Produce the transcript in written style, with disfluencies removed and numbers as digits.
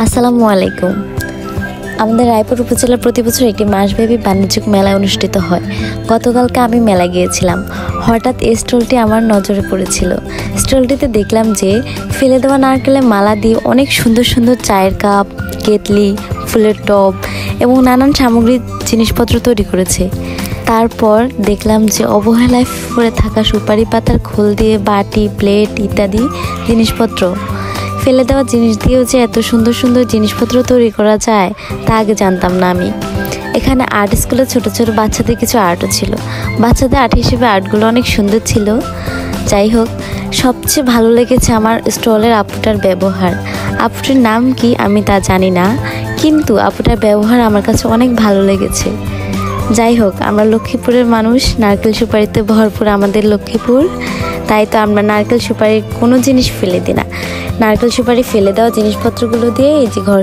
আসসালামু আলাইকুম। আমাদের রায়পুর উপজেলার প্রতি বছর একটি মাসব্যাপী বাণিজ্যিক মেলা অনুষ্ঠিত হয়। গতকালকে আমি মেলা গিয়েছিলাম। হঠাৎ এই স্টলটি আমার নজরে পড়েছিল। স্টলটিতে দেখলাম যে ফেলে দেওয়া নারকেলের মালা দিয়ে অনেক সুন্দর সুন্দর চায়ের কাপ, কেতলি, ফুলের টব এবং নানান সামগ্রী জিনিসপত্র তৈরি করেছে। তারপর দেখলাম যে অবহেলায় পড়ে থাকা সুপারি পাতার খোল দিয়ে বাটি, প্লেট ইত্যাদি জিনিসপত্র, ফেলে দেওয়া জিনিস দিয়েও যে এত সুন্দর সুন্দর জিনিসপত্র তৈরি করা যায় তা আগে জানতাম না আমি। এখানে আর্ট স্কুলে ছোট ছোট বাচ্চাদের কিছু আর্টও ছিল। বাচ্চাদের আর্ট হিসেবে আর্টগুলো অনেক সুন্দর ছিল। যাই হোক, সবচেয়ে ভালো লেগেছে আমার স্টলের আপুটার ব্যবহার। আপুটার নাম কি আমি তা জানি না, কিন্তু আপুটার ব্যবহার আমার কাছে অনেক ভালো লেগেছে। যাই হোক, আমরা লক্ষ্মীপুরের মানুষ, নারকেল সুপারিতে ভরপুর আমাদের লক্ষ্মীপুর, তাই তো আমরা নারকেল সুপারির কোনো জিনিস ফেলে দিই না। নারকেল সুপারি ফেলে দেওয়া জিনিসপত্রগুলো দিয়ে এই যে ঘর